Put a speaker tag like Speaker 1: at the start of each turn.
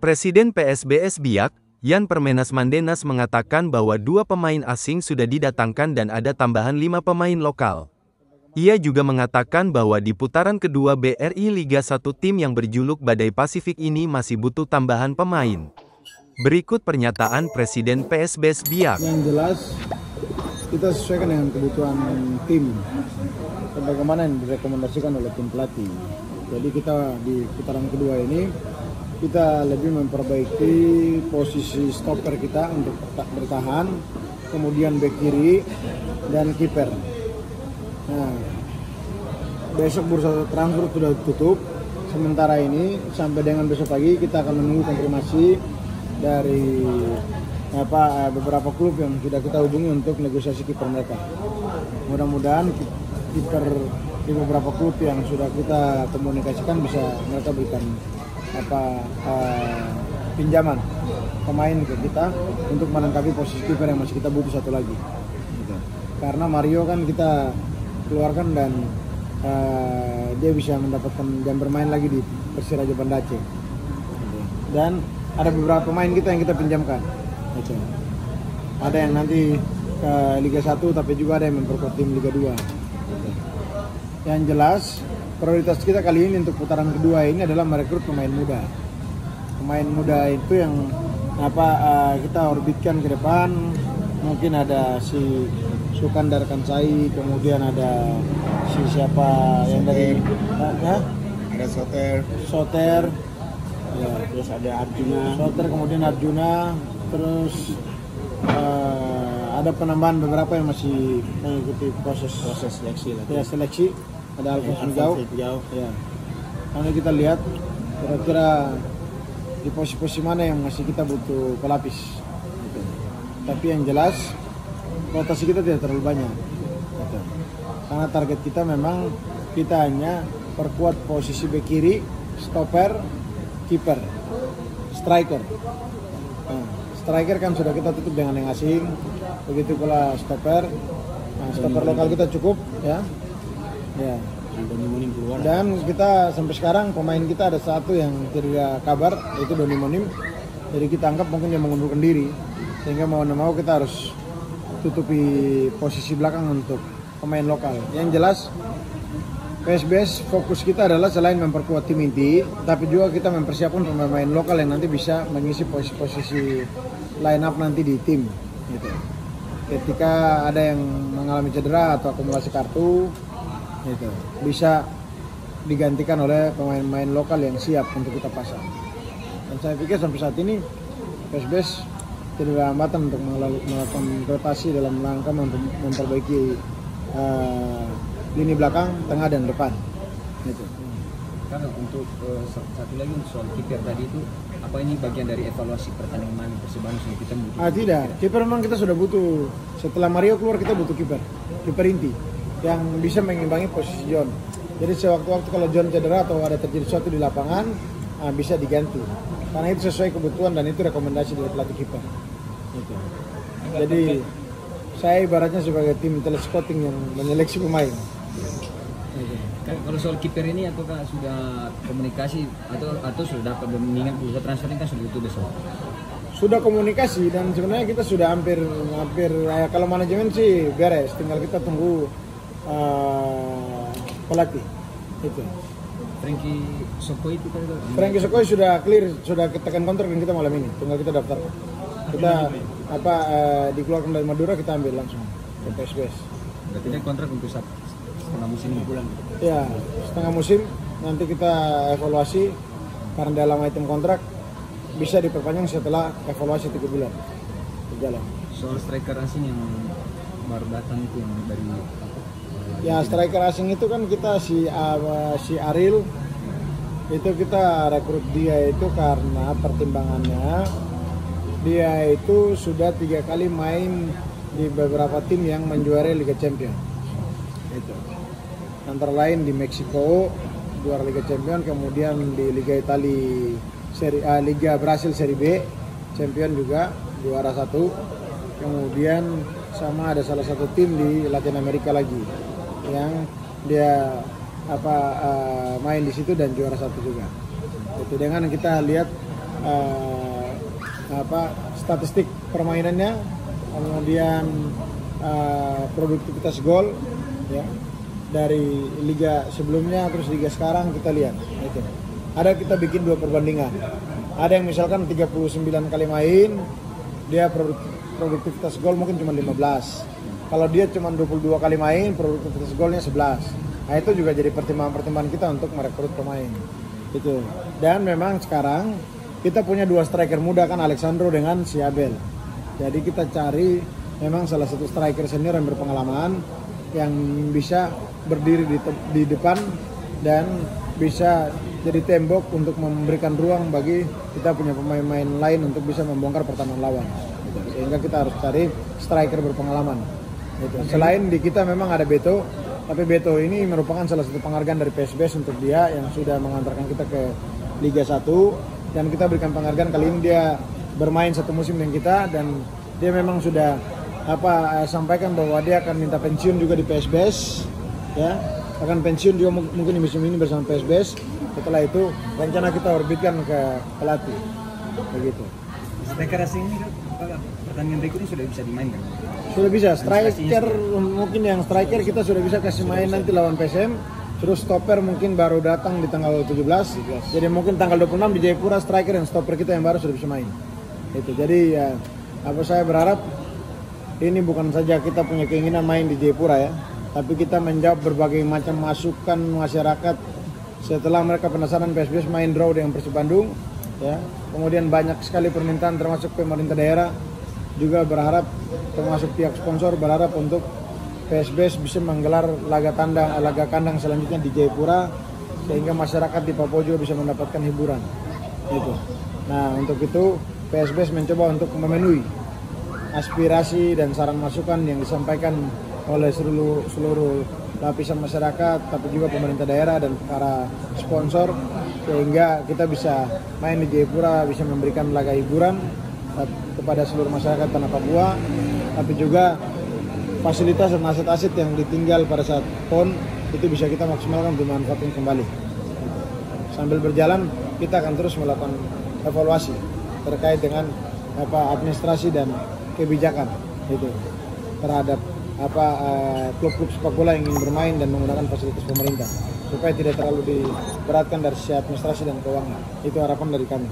Speaker 1: Presiden PSBS Biak, Yan Permenas Mandenas mengatakan bahwa 2 pemain asing sudah didatangkan dan ada tambahan 5 pemain lokal. Ia juga mengatakan bahwa di putaran kedua BRI Liga 1 tim yang berjuluk Badai Pasifik ini masih butuh tambahan pemain. Berikut pernyataan Presiden PSBS Biak.
Speaker 2: Yang jelas, kita sesuaikan dengan kebutuhan tim, sebagaimana yang direkomendasikan oleh tim pelatih. Jadi kita di putaran kedua ini, kita lebih memperbaiki posisi stopper kita untuk bertahan, kemudian bek kiri, dan kiper. Nah, besok bursa transfer sudah tutup. Sementara ini sampai dengan besok pagi kita akan menunggu konfirmasi dari beberapa klub yang sudah kita hubungi untuk negosiasi kiper mereka. Mudah-mudahan kiper di beberapa klub yang sudah kita komunikasikan bisa mereka berikan pinjaman pemain ke kita untuk melengkapi posisi kiper yang masih kita butuh satu lagi. Karena Mario kan kita keluarkan dan dia bisa mendapatkan jam bermain lagi di Persiraja Banda Aceh. Dan ada beberapa pemain kita yang kita pinjamkan. Ada yang nanti ke Liga 1 tapi juga ada yang memperkuat tim Liga 2. Yang jelas prioritas kita kali ini untuk putaran kedua ini adalah merekrut pemain muda. Pemain muda itu yang kita orbitkan ke depan. Mungkin ada si Sukandar Kansai, kemudian ada si siapa yang dari
Speaker 3: ada
Speaker 2: Soter,
Speaker 3: ya, terus ada Arjuna,
Speaker 2: kemudian Arjuna, terus ada penambahan beberapa yang masih mengikuti proses
Speaker 3: seleksi lah.
Speaker 2: Ya, seleksi. Ada Alphonse Jauh. Ya. Nanti kita lihat kira-kira di posisi mana yang masih kita butuh pelapis. Tapi yang jelas rotasi kita tidak terlalu banyak. Karena target kita memang kita hanya perkuat posisi bek kiri, stopper, kiper, striker. Nah, striker kan sudah kita tutup dengan yang asing. Begitu pula stopper. Nah, stopper lokal kita cukup, ya. Ya. Dan kita sampai sekarang pemain kita ada satu yang tidak kabar, yaitu Doni Monim. Jadi kita anggap mungkin dia mengundurkan diri, sehingga mau kita harus tutupi posisi belakang untuk pemain lokal. Yang jelas PSBS fokus kita adalah selain memperkuat tim inti, tapi juga kita mempersiapkan pemain lokal yang nanti bisa mengisi posisi line up nanti di tim. Gitu. Ketika ada yang mengalami cedera atau akumulasi kartu, gitu, bisa digantikan oleh pemain-pemain lokal yang siap untuk kita pasang. Dan saya pikir sampai saat ini PSBS tidak ada hambatan untuk melakukan rotasi dalam rangka memperbaiki lini belakang, tengah, dan depan. Gitu.
Speaker 4: Karena untuk satu lagi soal kiper tadi itu, apa ini bagian dari evaluasi pertandingan Persibandung yang kita butuh?
Speaker 2: Tidak, kiper memang kita sudah butuh. Setelah Mario keluar kita butuh kiper inti yang bisa mengimbangi posisi John. Jadi sewaktu-waktu kalau John cedera atau ada terjadi sesuatu di lapangan, bisa diganti. Karena itu sesuai kebutuhan dan itu rekomendasi dari pelatih kiper. Gitu. Jadi saya ibaratnya sebagai tim telescouting yang menyeleksi pemain. Gitu.
Speaker 4: Kalau soal kiper ini apakah sudah komunikasi atau sudah dapat mengingat bursa transfer ini kan sudah itu besok?
Speaker 2: Sudah komunikasi dan sebenarnya kita sudah hampir kalau manajemen sih beres, tinggal kita tunggu pelatih. Itu. Frankie Sokoi sudah clear, sudah tekan kontrak dan kita malam ini tinggal kita daftar. Kita dikeluarkan dari Madura, kita ambil langsung ke PSBS.
Speaker 4: Berarti ini kontrak untuk setengah musim bulan.
Speaker 2: Ya, setengah musim nanti kita evaluasi karena dalam item kontrak bisa diperpanjang setelah evaluasi 3 bulan berjalan.
Speaker 4: Soal striker asing yang baru datang itu yang dari
Speaker 2: ya, striker asing itu kan kita si Aril itu kita rekrut dia itu karena pertimbangannya dia itu sudah 3 kali main di beberapa tim yang menjuarai Liga Champions. Itu. Antara lain di Meksiko juara Liga Champions, kemudian di Liga Italia Liga Brasil Serie B Champion juga juara 1. Kemudian sama ada salah satu tim di Latin Amerika lagi yang dia main di situ dan juara 1 juga. Itu dengan kita lihat statistik permainannya, kemudian produktivitas gol ya dari liga sebelumnya terus liga sekarang kita lihat itu. Ada kita bikin 2 perbandingan. Ada yang misalkan 39 kali main dia produktivitas gol mungkin cuma 15. Kalau dia cuma 22 kali main produktivitas golnya 11. Nah itu juga jadi pertimbangan-pertimbangan kita untuk merekrut pemain itu. Dan memang sekarang kita punya 2 striker muda kan, Alexandro dengan si Abel. Jadi kita cari memang salah satu striker senior yang berpengalaman yang bisa berdiri di depan dan bisa jadi tembok untuk memberikan ruang bagi kita punya pemain-pemain lain untuk bisa membongkar pertahanan lawan. Sehingga kita harus cari striker berpengalaman. Selain di kita memang ada Beto, tapi Beto ini merupakan salah satu penghargaan dari PSBS untuk dia yang sudah mengantarkan kita ke Liga 1, dan kita berikan penghargaan kali ini. Dia bermain 1 musim dengan kita dan dia memang sudah sampaikan bahwa dia akan minta pensiun juga di PSBS ya, akan pensiun juga mungkin di musim ini bersama PSBS. Setelah itu rencana kita orbitkan ke pelatih begitu.
Speaker 4: Striker asing ini pertandingan berikutnya sudah bisa dimainkan?
Speaker 2: Sudah bisa, striker mungkin yang striker kita sudah bisa kasih main nanti lawan PSM. Terus stopper mungkin baru datang di tanggal 17. Jadi mungkin tanggal 26 di Jayapura striker dan stopper kita yang baru sudah bisa main. Itu. Jadi ya saya berharap ini bukan saja kita punya keinginan main di Jayapura ya, tapi kita menjawab berbagai macam masukan masyarakat setelah mereka penasaran PSBS main draw dengan Persib Bandung ya. Kemudian banyak sekali permintaan termasuk pemerintah daerah juga berharap, termasuk pihak sponsor berharap untuk PSBS bisa menggelar laga kandang selanjutnya di Jayapura sehingga masyarakat di Papua juga bisa mendapatkan hiburan. Itu. Nah, untuk itu PSBS mencoba untuk memenuhi aspirasi dan saran masukan yang disampaikan oleh seluruh lapisan masyarakat, tapi juga pemerintah daerah dan para sponsor, sehingga kita bisa main di Jayapura, bisa memberikan laga hiburan kepada seluruh masyarakat tanah Papua, tapi juga fasilitas dan aset-aset yang ditinggal pada saat PON itu bisa kita maksimalkan untuk manfaatkan kembali. Sambil berjalan kita akan terus melakukan evaluasi terkait dengan administrasi dan kebijakan itu terhadap klub-klub sepak bola yang ingin bermain dan menggunakan fasilitas pemerintah supaya tidak terlalu diberatkan dari sisi administrasi dan keuangan. Itu harapan dari kami.